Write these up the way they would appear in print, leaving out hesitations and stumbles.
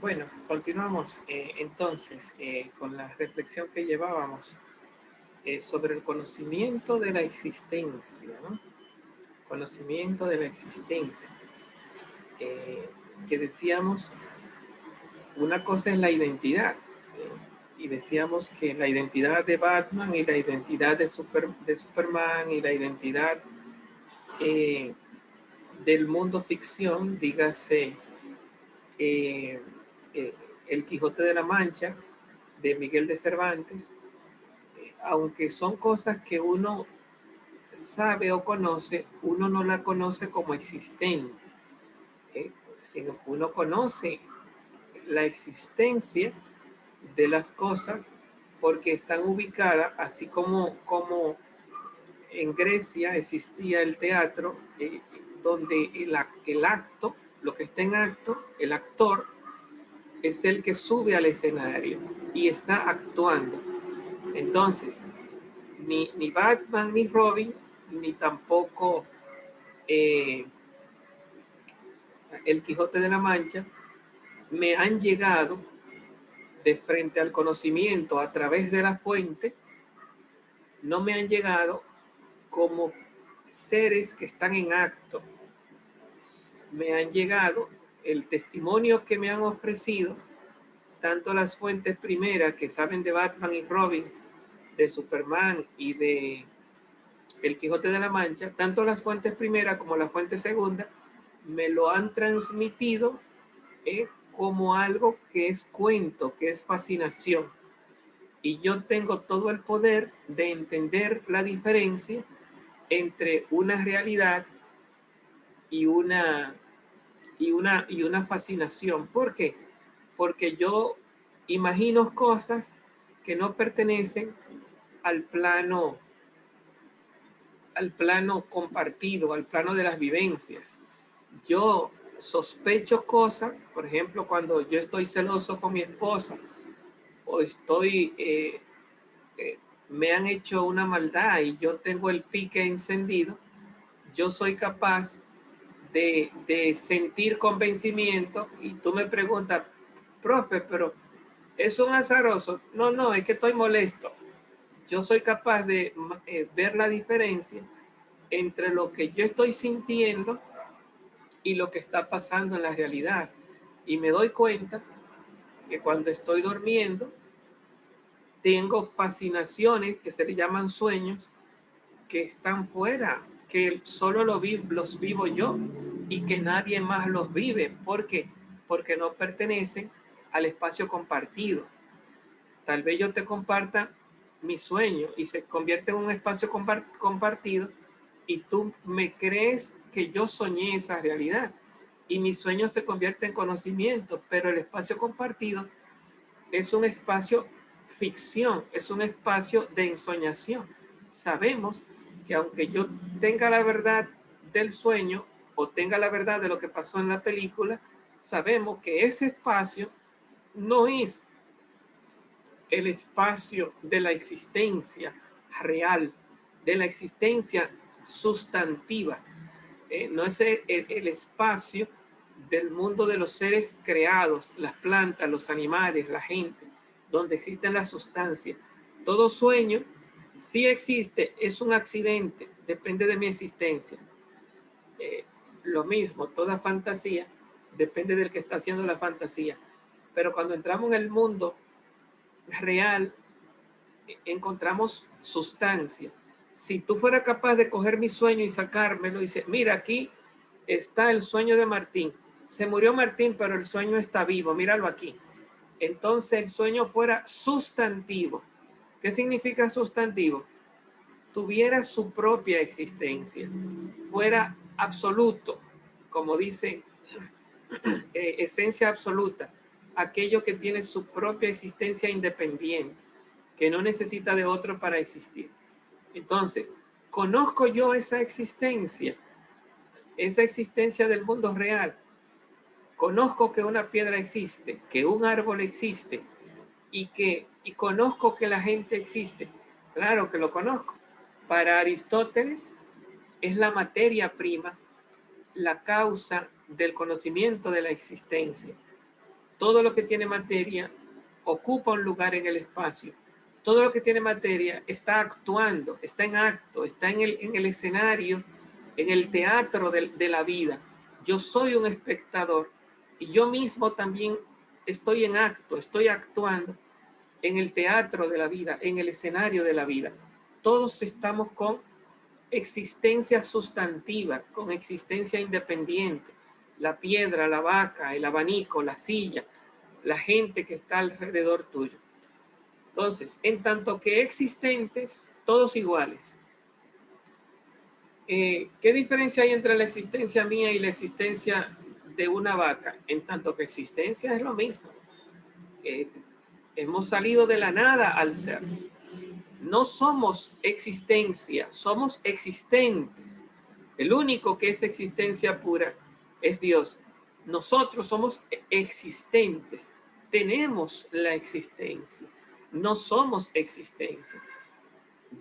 Bueno, continuamos entonces con la reflexión que llevábamos sobre el conocimiento de la existencia, ¿no? Conocimiento de la existencia. Eh, que decíamos, una cosa es la identidad, y decíamos que la identidad de Batman y la identidad de Superman y la identidad eh, del mundo ficción, dígase eh, eh, El Quijote de la Mancha, de Miguel de Cervantes, aunque son cosas que uno sabe o conoce, uno no la conoce como existente. ¿Eh? Sino uno conoce la existencia de las cosas porque están ubicadas, así como en Grecia existía el teatro, donde el acto, lo que está en acto, el actor, es el que sube al escenario y está actuando. Entonces, ni Batman, ni Robin, ni tampoco eh, el Quijote de la Mancha me han llegado de frente al conocimiento a través de la fuente, no me han llegado como seres que están en acto. Me han llegado el testimonio que me han ofrecido tanto las fuentes primeras que saben de Batman y Robin, de Superman y de El Quijote de la Mancha, tanto las fuentes primeras como la fuente segunda, me lo han transmitido como algo que es cuento, que es fascinación. Y yo tengo todo el poder de entender la diferencia entre una realidad y una fascinación. ¿Por qué? Porque yo imagino cosas que no pertenecen al plano, al plano compartido, al plano de las vivencias. Yo sospecho cosas, por ejemplo, cuando yo estoy celoso con mi esposa o me han hecho una maldad y yo tengo el pique encendido, yo soy capaz de sentir convencimiento y tú me preguntas, profe, pero es un azaroso. No, no, es que estoy molesto. Yo soy capaz de ver la diferencia entre lo que yo estoy sintiendo y lo que está pasando en la realidad. Y me doy cuenta que cuando estoy durmiendo, tengo fascinaciones que se le llaman sueños, que están fuera, que solo los vivo yo y que nadie más los vive. ¿Por qué? Porque no pertenecen al espacio compartido. Tal vez yo te comparta mi sueño y se convierte en un espacio compartido y tú me crees que yo soñé esa realidad y mi sueño se convierte en conocimiento, pero el espacio compartido es un espacio ficción, es un espacio de ensoñación. Sabemos que aunque yo tenga la verdad del sueño o tenga la verdad de lo que pasó en la película, sabemos que ese espacio no es el espacio de la existencia real, de la existencia sustantiva. No es el espacio del mundo de los seres creados, las plantas, los animales, la gente, donde existen las sustancias. Todo sueño, si existe, es un accidente, depende de mi existencia. Eh, lo mismo, toda fantasía depende del que está haciendo la fantasía. Pero cuando entramos en el mundo real, encontramos sustancia. Si tú fueras capaz de coger mi sueño y sacármelo y decir, mira, aquí está el sueño de Martín. Se murió Martín, pero el sueño está vivo, míralo aquí. Entonces el sueño fuera sustantivo. ¿Qué significa sustantivo? Tuviera su propia existencia, fuera absoluto, como dice esencia absoluta, aquello que tiene su propia existencia independiente, que no necesita de otro para existir. Entonces, conozco yo esa existencia del mundo real. Conozco que una piedra existe, que un árbol existe y conozco que la gente existe. Claro que lo conozco. Para Aristóteles es la materia prima, la causa del conocimiento de la existencia. todo lo que tiene materia ocupa un lugar en el espacio. Todo lo que tiene materia está actuando, está en acto, está en el escenario, en el teatro de la vida. Yo soy un espectador y yo mismo también estoy en acto, estoy actuando en el teatro de la vida, en el escenario de la vida. Todos estamos con existencia sustantiva, con existencia independiente. La piedra, la vaca, el abanico, la silla, la gente que está alrededor tuyo. Entonces, en tanto que existentes, todos iguales. ¿Qué diferencia hay entre la existencia mía y la existencia de una vaca? En tanto que existencia es lo mismo. Hemos salido de la nada al ser. No somos existencia, somos existentes. El único que es existencia pura es Dios. Nosotros somos existentes, tenemos la existencia, no somos existencia.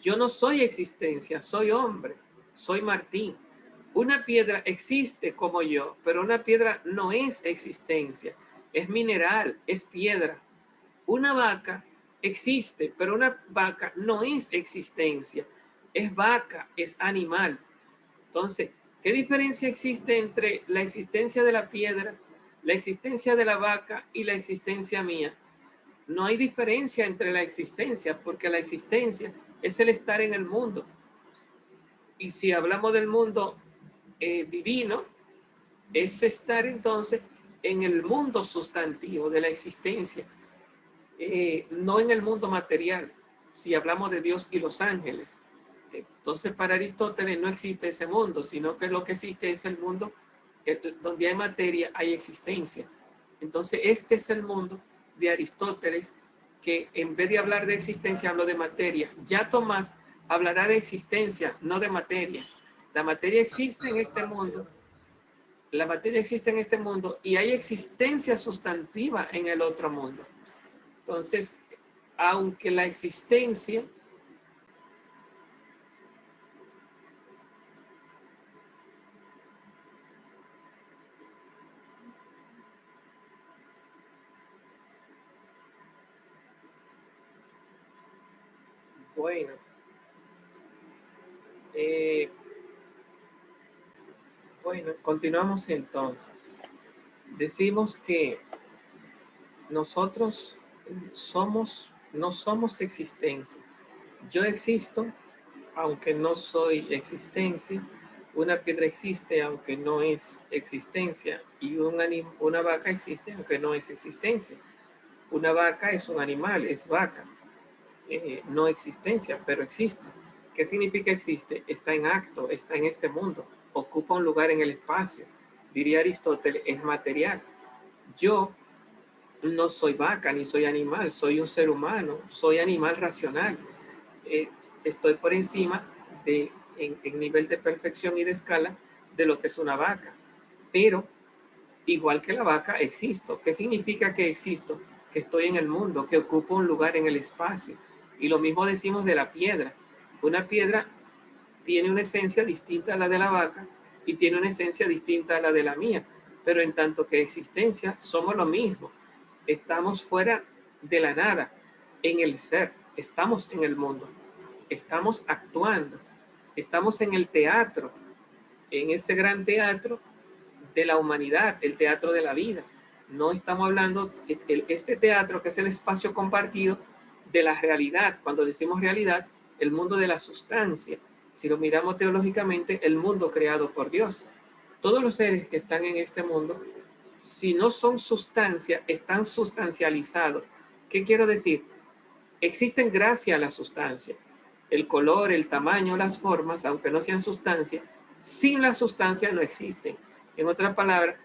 Yo no soy existencia, soy hombre, soy Martín. Una piedra existe como yo, pero una piedra no es existencia, es mineral, es piedra. Una vaca existe, pero una vaca no es existencia, es vaca, es animal. Entonces, ¿qué diferencia existe entre la existencia de la piedra, la existencia de la vaca y la existencia mía? No hay diferencia entre la existencia, porque la existencia es el estar en el mundo. Y si hablamos del mundo divino, es estar entonces en el mundo sustantivo de la existencia, no en el mundo material, si hablamos de Dios y los ángeles. Entonces, para Aristóteles no existe ese mundo, sino que lo que existe es el mundo donde hay materia, hay existencia. Entonces, este es el mundo de Aristóteles, que en vez de hablar de existencia, habló de materia. Ya Tomás hablará de existencia, no de materia. La materia existe en este mundo, la materia existe en este mundo y hay existencia sustantiva en el otro mundo. Entonces, aunque la existencia bueno, eh, bueno, continuamos entonces. Decimos que nosotros no somos existencia. Yo existo, aunque no soy existencia. Una piedra existe, aunque no es existencia. Y una vaca existe, aunque no es existencia. Una vaca es un animal, es vaca. No existencia, pero existe. ¿Qué significa existe? Está en acto, está en este mundo, ocupa un lugar en el espacio. Diría Aristóteles, es material. Yo no soy vaca ni soy animal, soy un ser humano, soy animal racional. Estoy por encima en nivel de perfección y de escala de lo que es una vaca. Pero igual que la vaca, existo. ¿Qué significa que existo? Que estoy en el mundo, que ocupo un lugar en el espacio. Y lo mismo decimos de la piedra. Una piedra tiene una esencia distinta a la de la vaca y tiene una esencia distinta a la de la mía. Pero en tanto que existencia, somos lo mismo. Estamos fuera de la nada, en el ser. Estamos en el mundo. Estamos actuando. Estamos en el teatro, en ese gran teatro de la humanidad, el teatro de la vida. No estamos hablando, este teatro que es el espacio compartido de la realidad. Cuando decimos realidad, el mundo de la sustancia. Si lo miramos teológicamente, el mundo creado por Dios. Todos los seres que están en este mundo, si no son sustancia, están sustancializados. ¿Qué quiero decir? Existen gracias a la sustancia. El color, el tamaño, las formas, aunque no sean sustancia, sin la sustancia no existen. En otras palabras,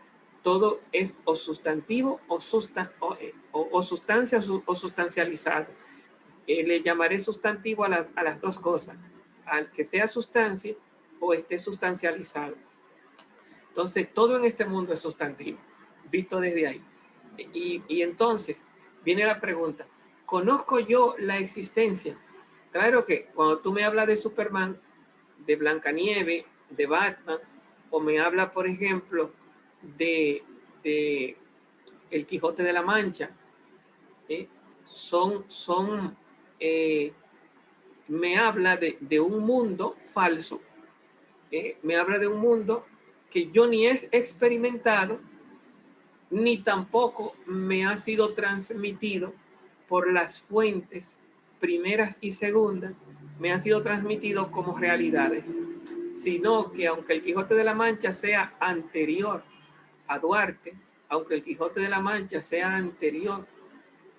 todo es o sustantivo o sustancia o sustancializado. Le llamaré sustantivo a las dos cosas, al que sea sustancia o esté sustancializado. Entonces, todo en este mundo es sustantivo, visto desde ahí. Y entonces viene la pregunta, ¿conozco yo la existencia? Claro que cuando tú me hablas de Superman, de Blancanieves, de Batman, o me habla, por ejemplo, de El Quijote de la Mancha, me habla de un mundo falso, me habla de un mundo que yo ni he experimentado, ni tampoco me ha sido transmitido por las fuentes primeras y segundas, me ha sido transmitido como realidades, sino que aunque el Quijote de la Mancha sea anterior a Duarte, aunque el Quijote de la Mancha sea anterior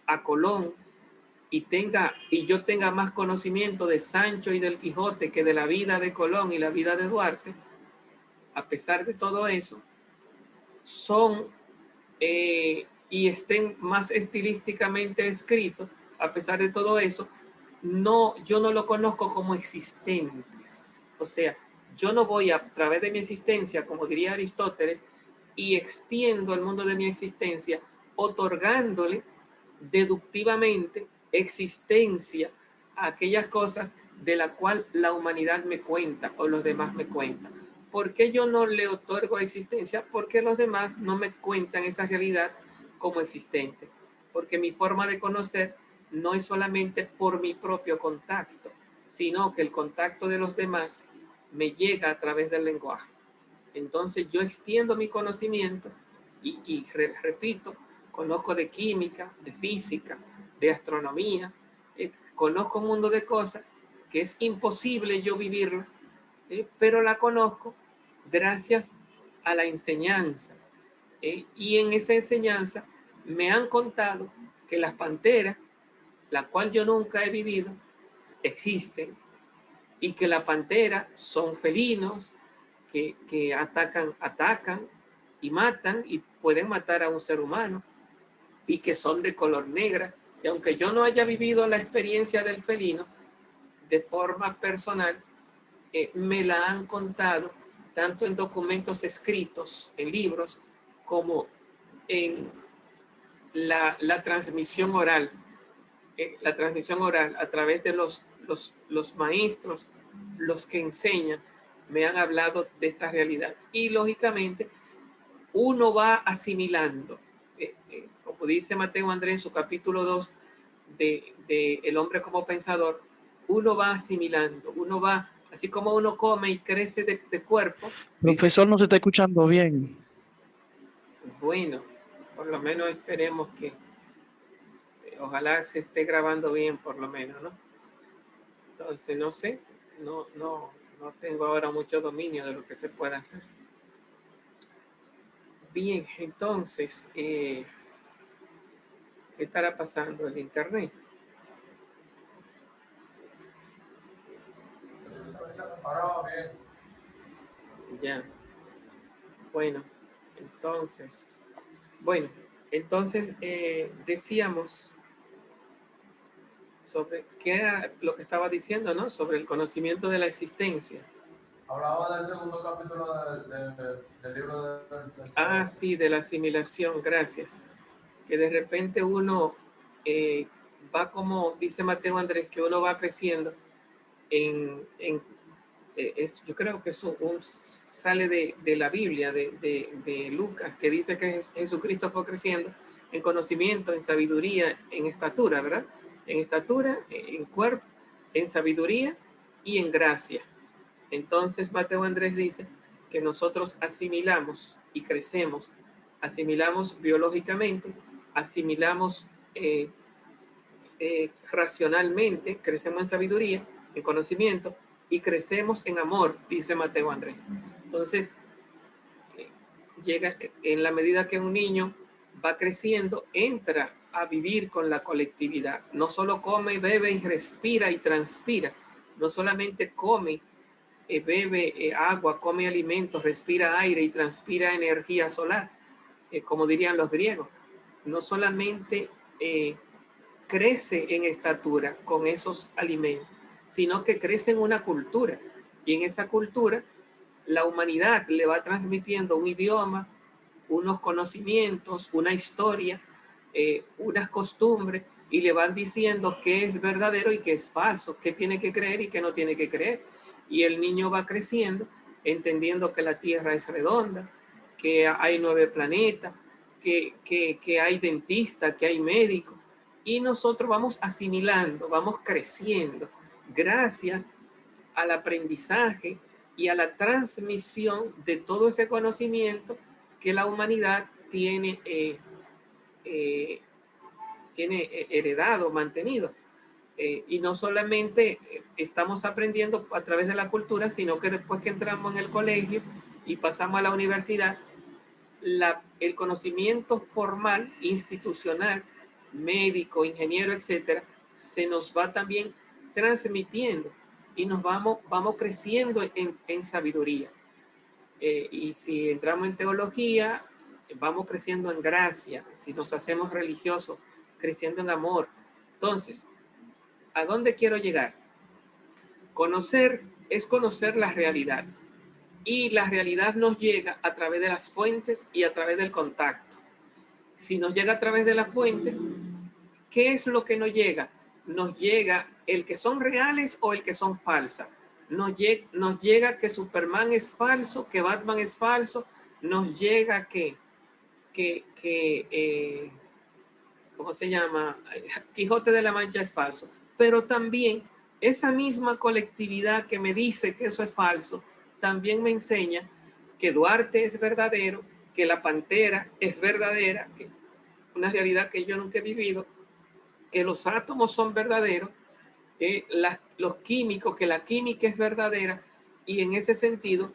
a Colón, y yo tenga más conocimiento de Sancho y del Quijote que de la vida de Colón y la vida de Duarte, a pesar de todo eso, son y estén más estilísticamente escritos, a pesar de todo eso, yo no lo conozco como existentes. O sea, yo no voy a través de mi existencia, como diría Aristóteles, y extiendo el mundo de mi existencia, otorgándole deductivamente existencia a aquellas cosas de la cual la humanidad me cuenta o los demás me cuentan. ¿Por qué yo no le otorgo existencia? Porque los demás no me cuentan esa realidad como existente. Porque mi forma de conocer no es solamente por mi propio contacto, sino que el contacto de los demás me llega a través del lenguaje. Entonces yo extiendo mi conocimiento y repito, conozco de química, de física, de astronomía, conozco un mundo de cosas que es imposible yo vivirlo, pero la conozco gracias a la enseñanza. Y en esa enseñanza me han contado que las panteras, la cual yo nunca he vivido, existen, y que la pantera son felinos que atacan y matan y pueden matar a un ser humano, y que son de color negra. Y aunque yo no haya vivido la experiencia del felino de forma personal, me la han contado tanto en documentos escritos, en libros, como en la transmisión oral. La transmisión oral a través de los maestros, los que enseñan, me han hablado de esta realidad. Y lógicamente uno va asimilando, como dice Mateo Andrés en su capítulo 2 de El hombre como pensador, uno va asimilando, uno va, así como uno come y crece de cuerpo, dice, Profesor, no se está escuchando bien. bueno, por lo menos esperemos que ojalá se esté grabando bien por lo menos, ¿no? Entonces, no sé, no tengo ahora mucho dominio de lo que se puede hacer. Bien, entonces, ¿qué estará pasando? El internet. Ya, bueno, entonces, decíamos sobre qué era lo que estaba diciendo, ¿no? Sobre el conocimiento de la existencia. Hablaba del segundo capítulo del libro Ah, sí, de la asimilación, gracias. Que de repente uno va, como dice Mateo Andrés, que uno va creciendo yo creo que eso sale de la Biblia, de Lucas, que dice que Jesucristo fue creciendo en conocimiento, en sabiduría, en estatura, ¿verdad? En estatura, en cuerpo, en sabiduría y en gracia. Entonces Mateo Andrés dice que nosotros asimilamos y crecemos, asimilamos biológicamente, asimilamos racionalmente, crecemos en sabiduría, en conocimiento y crecemos en amor, dice Mateo Andrés. Entonces, llega en la medida que un niño va creciendo, entra a vivir con la colectividad. No solo come, bebe y respira y transpira. No solamente come, bebe agua, come alimentos, respira aire y transpira energía solar, como dirían los griegos. No solamente crece en estatura con esos alimentos, sino que crece en una cultura. Y en esa cultura, la humanidad le va transmitiendo un idioma, unos conocimientos, una historia, unas costumbres, y le van diciendo qué es verdadero y qué es falso, qué tiene que creer y qué no tiene que creer. Y el niño va creciendo, entendiendo que la Tierra es redonda, que hay 9 planetas, que hay dentista, que hay médico, y nosotros vamos asimilando, vamos creciendo gracias al aprendizaje y a la transmisión de todo ese conocimiento que la humanidad tiene heredado, mantenido. Y no solamente estamos aprendiendo a través de la cultura, sino que después que entramos en el colegio y pasamos a la universidad, el conocimiento formal, institucional, médico, ingeniero, etcétera, se nos va también transmitiendo y nos vamos creciendo en sabiduría. Y si entramos en teología, vamos creciendo en gracia. Si nos hacemos religiosos, creciendo en amor. Entonces, ¿a dónde quiero llegar? Conocer es conocer la realidad. Y la realidad nos llega a través de las fuentes y a través del contacto. Si nos llega a través de la fuente, ¿qué es lo que nos llega? Nos llega el que son reales o el que son falsas. Nos llega que Superman es falso, que Batman es falso. Nos llega ¿cómo se llama? Quijote de la Mancha es falso. Pero también esa misma colectividad que me dice que eso es falso, también me enseña que Duarte es verdadero, que la Pantera es verdadera, que una realidad que yo nunca he vivido, que los átomos son verdaderos, los químicos, que la química es verdadera, y en ese sentido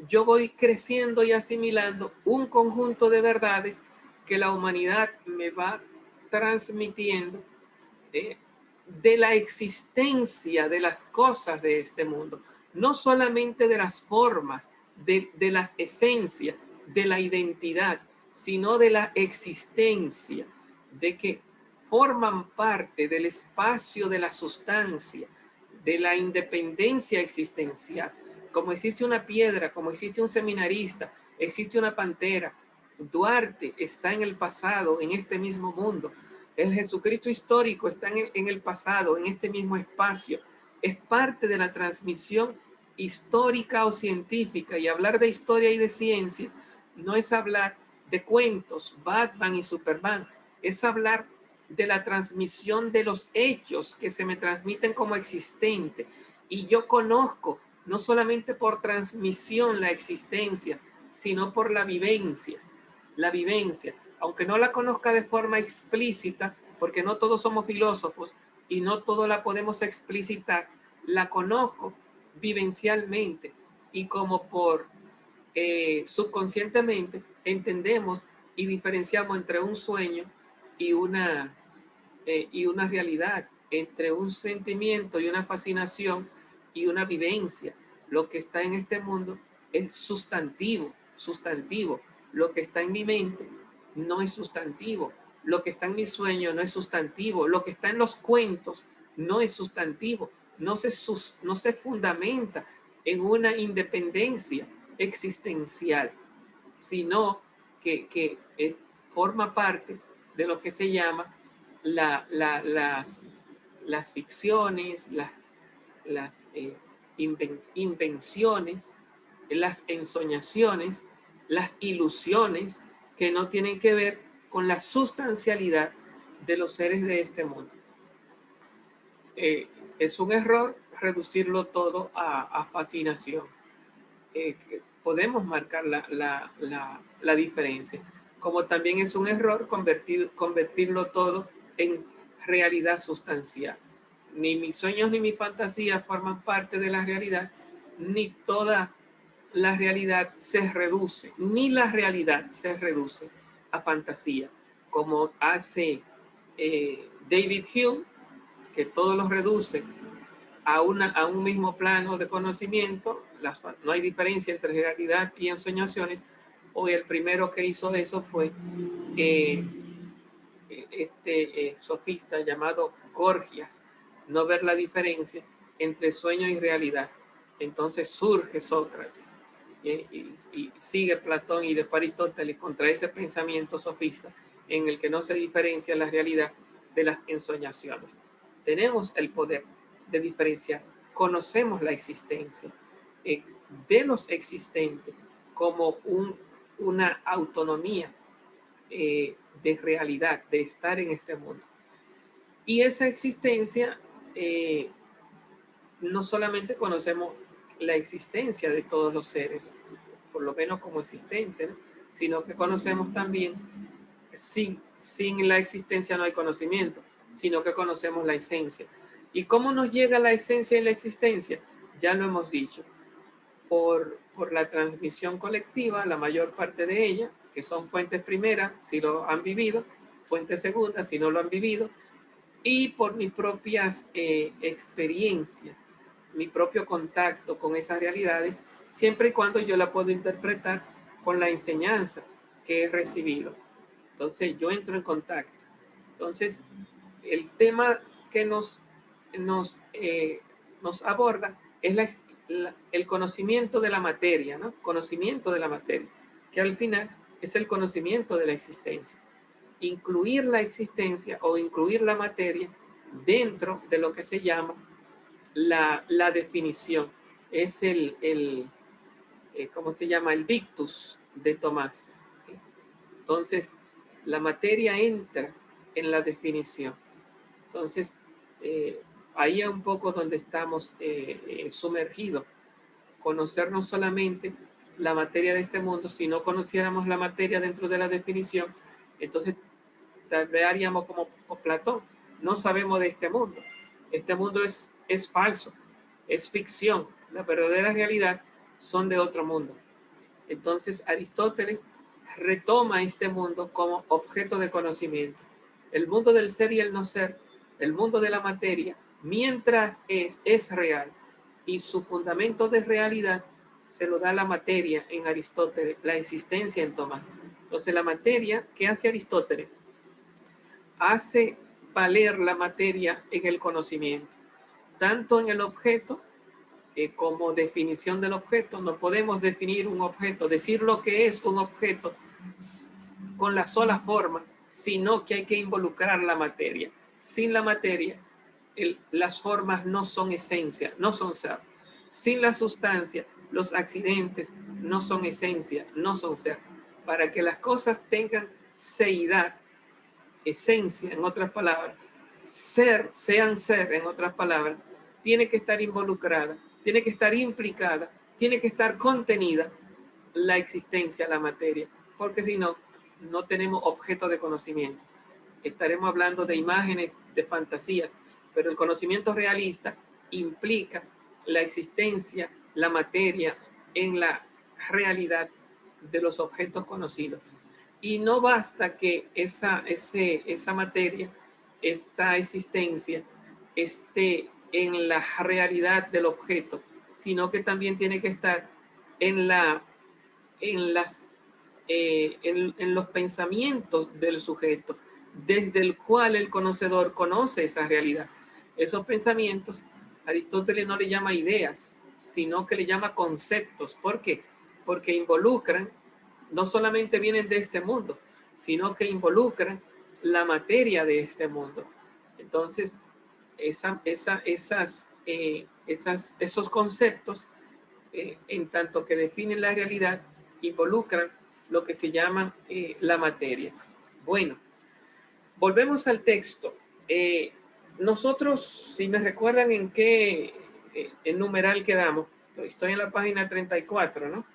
yo voy creciendo y asimilando un conjunto de verdades que la humanidad me va transmitiendo de la existencia de las cosas de este mundo, no solamente de las formas, de las esencias, de la identidad, sino de la existencia, de que forman parte del espacio de la sustancia, de la independencia existencial. Como existe una piedra, como existe un seminarista, existe una pantera, Duarte está en el pasado, en este mismo mundo. El Jesucristo histórico está en el pasado, en este mismo espacio. Es parte de la transmisión histórica o científica. Y hablar de historia y de ciencia no es hablar de cuentos, Batman y Superman. Es hablar de la transmisión de los hechos que se me transmiten como existente. Y yo conozco no solamente por transmisión la existencia, sino por la vivencia. La vivencia, aunque no la conozca de forma explícita, porque no todos somos filósofos y no todo la podemos explicitar, la conozco vivencialmente y como por subconscientemente entendemos y diferenciamos entre un sueño y una realidad, entre un sentimiento y una fascinación y una vivencia. Lo que está en este mundo es sustantivo. Lo que está en mi mente no es sustantivo. Lo que está en mi sueño no es sustantivo. Lo que está en los cuentos no es sustantivo. No se fundamenta en una independencia existencial, sino que forma parte de lo que se llama las ficciones, las invenciones, las ensoñaciones, las ilusiones que no tienen que ver con la sustancialidad de los seres de este mundo. Es un error reducirlo todo a fascinación. Podemos marcar la diferencia, como también es un error convertirlo todo en realidad sustancial. Ni mis sueños ni mi fantasía forman parte de la realidad, ni toda la realidad se reduce, ni la realidad se reduce a fantasía, como hace David Hume, que todo lo reduce a un mismo plano de conocimiento. No hay diferencia entre realidad y ensoñaciones. Hoy el primero que hizo eso fue sofista llamado Gorgias, no ver la diferencia entre sueño y realidad. Entonces surge Sócrates y sigue Platón y después Aristóteles contra ese pensamiento sofista en el que no se diferencia la realidad de las ensoñaciones. Tenemos el poder de diferenciar, conocemos la existencia de los existentes como una autonomía de realidad, de estar en este mundo. Y esa existencia, no solamente conocemos la existencia de todos los seres, por lo menos como existentes, ¿no? Sino que conocemos también, sin la existencia no hay conocimiento, sino que conocemos la esencia. ¿Y cómo nos llega la esencia y la existencia? Ya lo hemos dicho, por la transmisión colectiva, la mayor parte de ella, que son fuentes primeras, si lo han vivido, fuentes segundas, si no lo han vivido, y por mis propias experiencias, mi propio contacto con esas realidades, siempre y cuando yo la puedo interpretar con la enseñanza que he recibido. Entonces yo entro en contacto. Entonces el tema que nos aborda es el conocimiento de la materia, ¿no? Conocimiento de la materia, que al final es el conocimiento de la existencia. Incluir la existencia o incluir la materia dentro de lo que se llama la definición. Es ¿cómo se llama? El dictus de Tomás. Entonces, la materia entra en la definición. Entonces, ahí es un poco donde estamos sumergidos. Conocer no solamente la materia de este mundo, si no conociéramos la materia dentro de la definición, entonces tal vez haríamos como Platón. No sabemos de este mundo. Este mundo es falso, es ficción. La verdadera realidad son de otro mundo. Entonces Aristóteles retoma este mundo como objeto de conocimiento. El mundo del ser y el no ser, el mundo de la materia, mientras es real, y su fundamento de realidad se lo da la materia en Aristóteles, la existencia en Tomás. Entonces la materia, ¿qué hace Aristóteles? Hace valer la materia en el conocimiento, tanto en el objeto como definición del objeto. No podemos definir un objeto, decir lo que es un objeto con la sola forma, sino que hay que involucrar la materia. Sin la materia, las formas no son esencia, no son ser. Sin la sustancia, los accidentes no son esencia, no son ser. Para que las cosas tengan seidad, esencia, en otras palabras, sean ser, en otras palabras, tiene que estar involucrada, tiene que estar implicada, tiene que estar contenida la existencia, la materia, porque si no, no tenemos objeto de conocimiento. Estaremos hablando de imágenes, de fantasías, pero el conocimiento realista implica la existencia, la materia en la realidad de los objetos conocidos. Y no basta que esa materia, esa existencia esté en la realidad del objeto, sino que también tiene que estar en los pensamientos del sujeto, desde el cual el conocedor conoce esa realidad. Esos pensamientos, Aristóteles no le llama ideas, sino que le llama conceptos. ¿Por qué? Porque involucran, no solamente vienen de este mundo, sino que involucran la materia de este mundo. Entonces, esos conceptos, en tanto que definen la realidad, involucran lo que se llama la materia. Bueno, volvemos al texto. Nosotros, si me recuerdan en qué el numeral quedamos, estoy en la página 34, ¿no?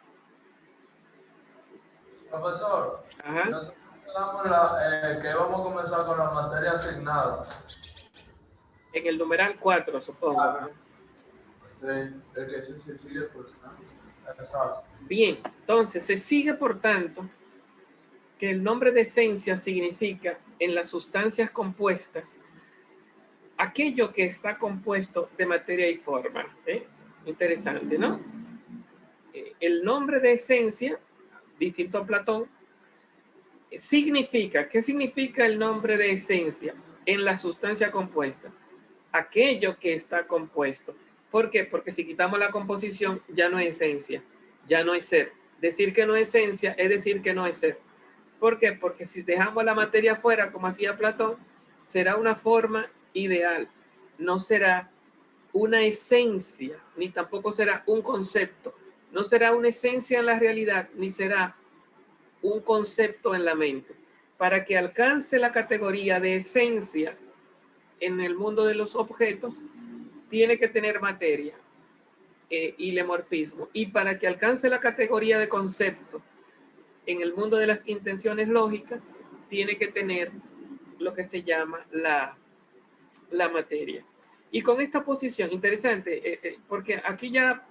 Profesor, Ajá. nosotros quedamos que vamos a comenzar con la materia asignada. En el numeral 4, supongo. ¿No? Sí, el que se sigue por tanto. Exacto. Bien, entonces se sigue, por tanto, que el nombre de esencia significa en las sustancias compuestas aquello que está compuesto de materia y forma. Interesante, ¿no? El nombre de esencia, distinto a Platón, significa, ¿qué significa el nombre de esencia en la sustancia compuesta? Aquello que está compuesto. ¿Por qué? Porque si quitamos la composición, ya no es esencia, ya no es ser. Decir que no es esencia es decir que no es ser. ¿Por qué? Porque si dejamos la materia fuera, como hacía Platón, será una forma ideal, no será una esencia, ni tampoco será un concepto, no será una esencia en la realidad, ni será un concepto en la mente. para que alcance la categoría de esencia en el mundo de los objetos, tiene que tener materia y lemorfismo. Y para que alcance la categoría de concepto en el mundo de las intenciones lógicas, tiene que tener lo que se llama la materia. Y con esta posición, interesante, porque aquí ya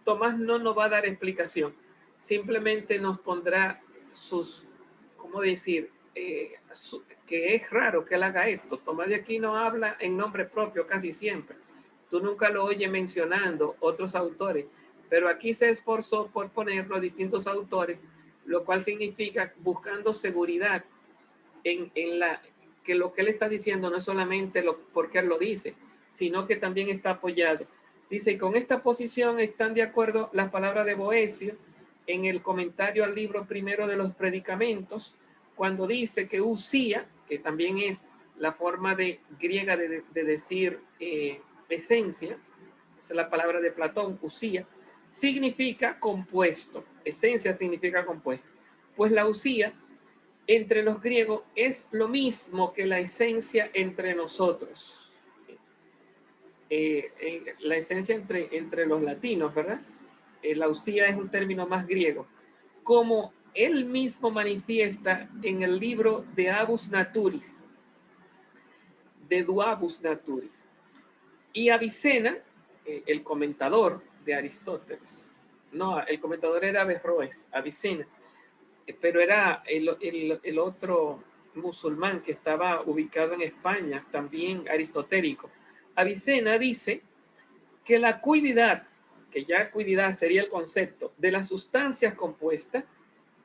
Tomás no nos va a dar explicación, simplemente nos pondrá sus, ¿cómo decir? Que es raro que él haga esto. Tomás de Aquino habla en nombre propio casi siempre. Tú nunca lo oyes mencionando otros autores, pero aquí se esforzó por ponerlo a distintos autores, lo cual significa buscando seguridad en que lo que él está diciendo no es solamente porque él lo dice, sino que también está apoyado. Dice, y con esta posición están de acuerdo las palabras de Boecio en el comentario al libro primero de los predicamentos, cuando dice que usía, que también es la forma griega de decir esencia, es la palabra de Platón, usía, significa compuesto. Esencia significa compuesto. Pues la usía entre los griegos es lo mismo que la esencia entre nosotros. La esencia entre los latinos, ¿verdad? La usía es un término más griego. Como él mismo manifiesta en el libro de Abus Naturis, de Duabus Naturis. Y Avicena, el comentador de Aristóteles, no, el comentador era Averroes, Avicena, pero era el otro musulmán que estaba ubicado en España, también aristotélico. Avicena dice que la cuididad, que ya cuididad sería el concepto, de las sustancias compuestas,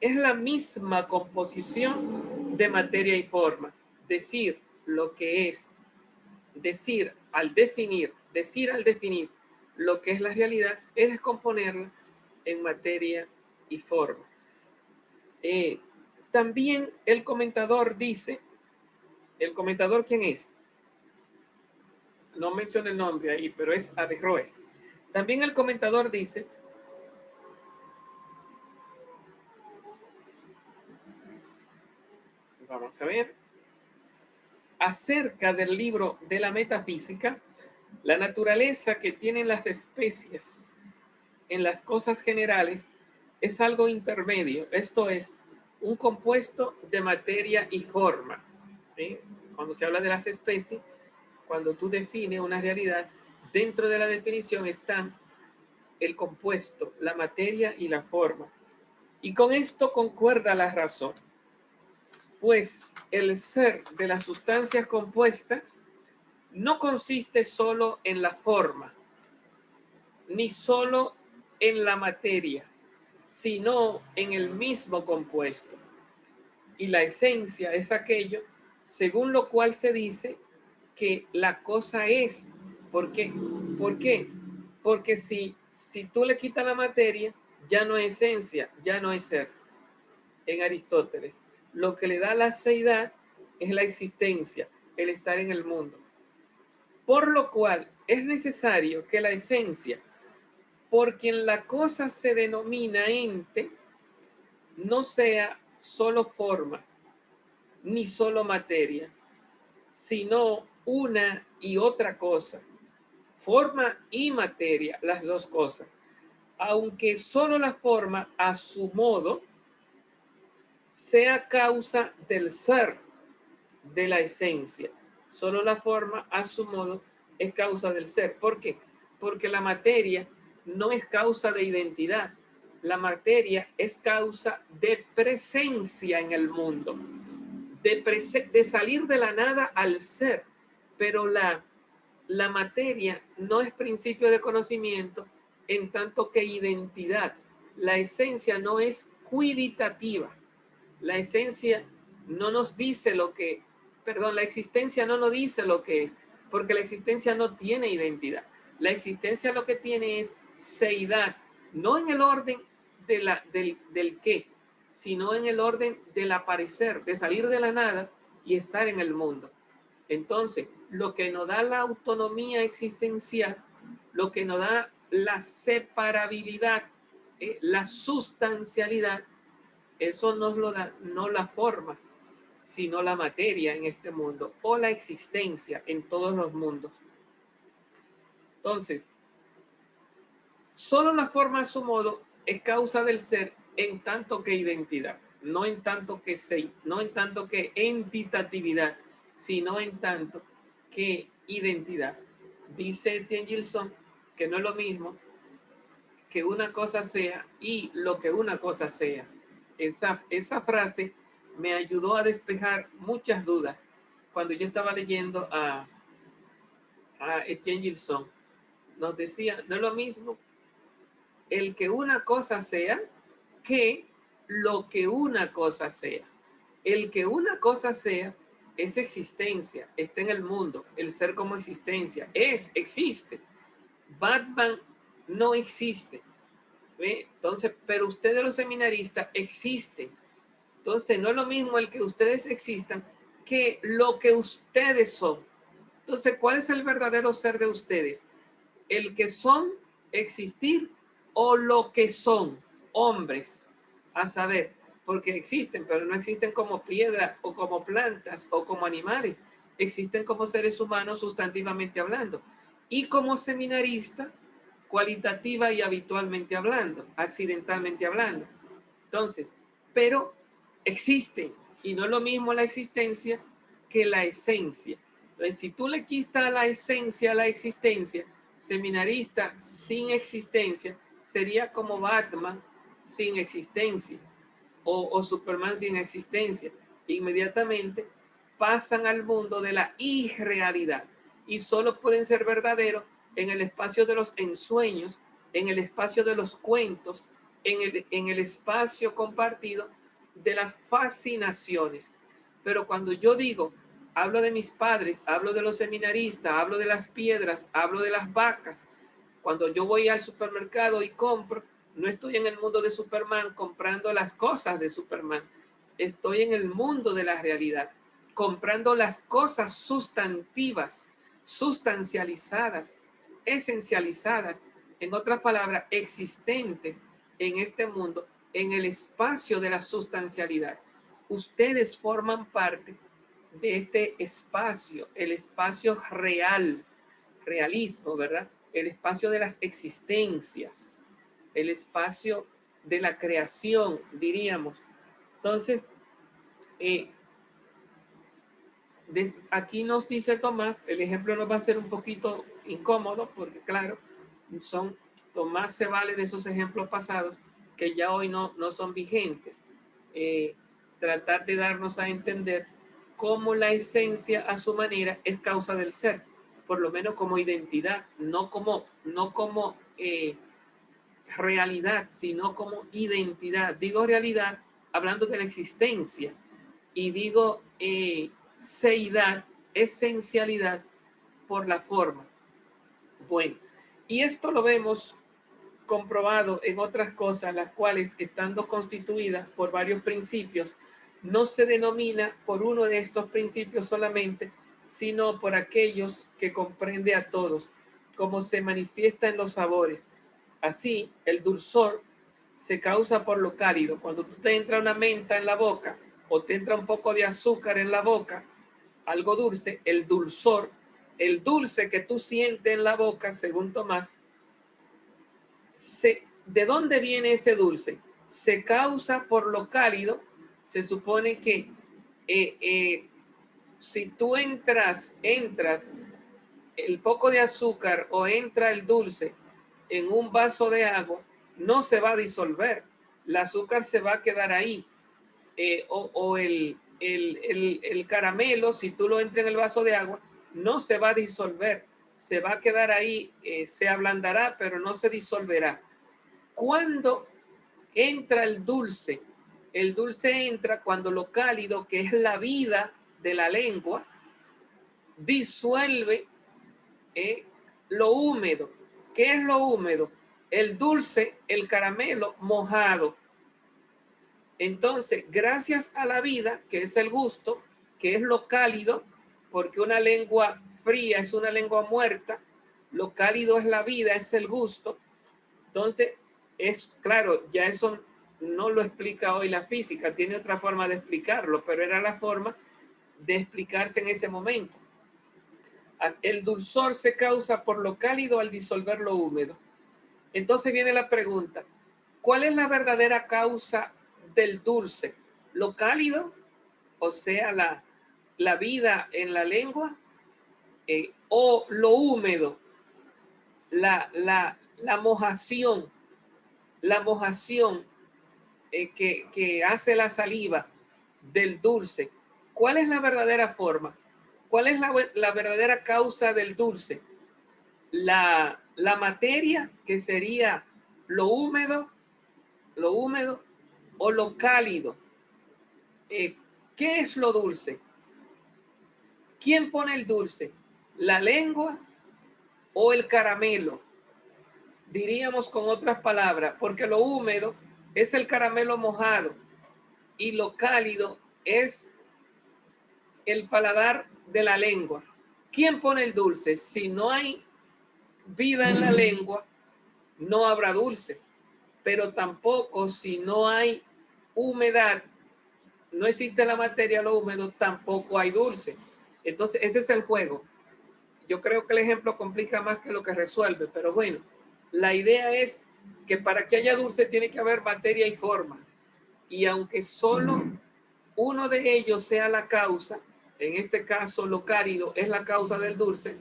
es la misma composición de materia y forma. Decir lo que es, decir al definir lo que es la realidad, es descomponerla en materia y forma. También el comentador dice, ¿el comentador quién es? No menciona el nombre ahí, pero es Averroes. También el comentador dice, vamos a ver, acerca del libro de la metafísica, la naturaleza que tienen las especies en las cosas generales es algo intermedio, esto es, un compuesto de materia y forma. ¿Sí? Cuando se habla de las especies, cuando tú defines una realidad, dentro de la definición están el compuesto, la materia y la forma. Y con esto concuerda la razón, pues el ser de las sustancias compuestas no consiste solo en la forma, ni solo en la materia, sino en el mismo compuesto. Y la esencia es aquello según lo cual se dice que la cosa es. ¿Por qué? ¿Por qué? Porque si tú le quitas la materia, ya no es esencia, ya no es ser. En Aristóteles, lo que le da la seidad es la existencia, el estar en el mundo. Por lo cual es necesario que la esencia, por quien la cosa se denomina ente, no sea solo forma, ni solo materia, sino una y otra cosa, forma y materia, las dos cosas. Aunque solo la forma a su modo sea causa del ser, de la esencia. Solo la forma a su modo es causa del ser. ¿Por qué? Porque la materia no es causa de identidad. La materia es causa de presencia en el mundo, de salir de la nada al ser. Pero la materia no es principio de conocimiento en tanto que identidad. La esencia no es cuiditativa. La esencia no nos dice lo que, perdón, la existencia no nos dice lo que es, porque la existencia no tiene identidad. La existencia lo que tiene es seidad, no en el orden del qué, sino en el orden del aparecer, de salir de la nada y estar en el mundo. Entonces, lo que nos da la autonomía existencial, lo que nos da la separabilidad, la sustancialidad, eso nos lo da, no la forma. sino la materia en este mundo o la existencia en todos los mundos. Entonces, solo la forma a su modo es causa del ser en tanto que identidad, no en tanto que entitatividad, sino en tanto que identidad. Dice Etienne Gilson que no es lo mismo que una cosa sea y lo que una cosa sea. Esa frase me ayudó a despejar muchas dudas cuando yo estaba leyendo a Etienne Gilson. Nos decía, no es lo mismo el que una cosa sea que lo que una cosa sea. El que una cosa sea es existencia, está en el mundo, el ser como existencia, existe. Batman no existe. ¿Ve? Entonces, pero ustedes los seminaristas existen. Entonces, no es lo mismo el que ustedes existan que lo que ustedes son. Entonces, ¿cuál es el verdadero ser de ustedes? El que son, existir, o lo que son, hombres, a saber, porque existen, pero no existen como piedra o como plantas o como animales, existen como seres humanos sustantivamente hablando y como seminarista, cualitativa y habitualmente hablando, accidentalmente hablando. Entonces, pero existen y no es lo mismo la existencia que la esencia. Entonces, si tú le quitas la esencia a la existencia, seminarista sin existencia sería como Batman sin existencia o Superman sin existencia. Inmediatamente pasan al mundo de la irrealidad y solo pueden ser verdaderos en el espacio de los ensueños, en el espacio de los cuentos, en el espacio compartido de las fascinaciones. Pero cuando yo digo, hablo de mis padres, hablo de los seminaristas, hablo de las piedras, hablo de las vacas, cuando yo voy al supermercado y compro, no estoy en el mundo de Superman comprando las cosas de Superman. Estoy en el mundo de la realidad, comprando las cosas sustantivas, sustancializadas, esencializadas, en otras palabras, existentes en este mundo, en el espacio de la sustancialidad. Ustedes forman parte de este espacio, el espacio real, realismo, ¿verdad? El espacio de las existencias, el espacio de la creación, diríamos. Entonces, aquí nos dice Tomás, el ejemplo nos va a ser un poquito incómodo, porque claro, Tomás se vale de esos ejemplos pasados que ya hoy no son vigentes. Tratar de darnos a entender cómo la esencia a su manera es causa del ser, por lo menos como identidad, no como realidad, sino como identidad. Digo realidad hablando de la existencia y digo seidad, esencialidad por la forma. Bueno, y esto lo vemos comprobado en otras cosas, las cuales, estando constituidas por varios principios, no se denomina por uno de estos principios solamente, sino por aquellos que comprende a todos, como se manifiesta en los sabores. Así, el dulzor se causa por lo cálido. Cuando tú te entra una menta en la boca o te entra un poco de azúcar en la boca, algo dulce, el dulzor, el dulce que tú sientes en la boca, según Tomás, ¿de dónde viene ese dulce? Se causa por lo cálido. Se supone que si tú entras el poco de azúcar o entra el dulce en un vaso de agua, no se va a disolver. El azúcar se va a quedar ahí. O el caramelo, si tú lo entras en el vaso de agua, no se va a disolver. Se va a quedar ahí, se ablandará, pero no se disolverá. Cuando entra el dulce entra cuando lo cálido, que es la vida de la lengua, disuelve lo húmedo. ¿Qué es lo húmedo? El dulce, el caramelo mojado. Entonces, gracias a la vida, que es el gusto, que es lo cálido, porque una lengua fría es una lengua muerta, lo cálido es la vida, es el gusto. Entonces, es claro, ya eso no lo explica hoy la física, tiene otra forma de explicarlo, pero era la forma de explicarse en ese momento. El dulzor se causa por lo cálido al disolver lo húmedo. Entonces viene la pregunta, ¿cuál es la verdadera causa del dulce? ¿Lo cálido? O sea, la vida en la lengua, o lo húmedo, la mojación, que hace la saliva del dulce. ¿Cuál es la verdadera forma? ¿Cuál es la verdadera causa del dulce? La materia, que sería lo húmedo o lo cálido. ¿Qué es lo dulce? ¿Quién pone el dulce? ¿La lengua o el caramelo? Diríamos con otras palabras, porque lo húmedo es el caramelo mojado y lo cálido es el paladar de la lengua. ¿Quién pone el dulce? Si no hay vida en la lengua, no habrá dulce, pero tampoco si no hay humedad, no existe la materia, lo húmedo, tampoco hay dulce. Entonces, ese es el juego. Yo creo que el ejemplo complica más que lo que resuelve, pero bueno, la idea es que para que haya dulce tiene que haber materia y forma. Y aunque solo uno de ellos sea la causa, en este caso lo cálido es la causa del dulce,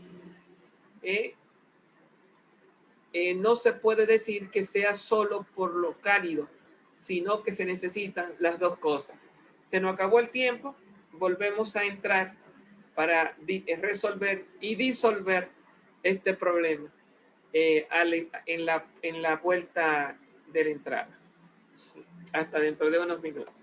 no se puede decir que sea solo por lo cálido, sino que se necesitan las dos cosas. Se nos acabó el tiempo, volvemos a entrar para resolver y disolver este problema en la vuelta de la entrada. Hasta dentro de unos minutos.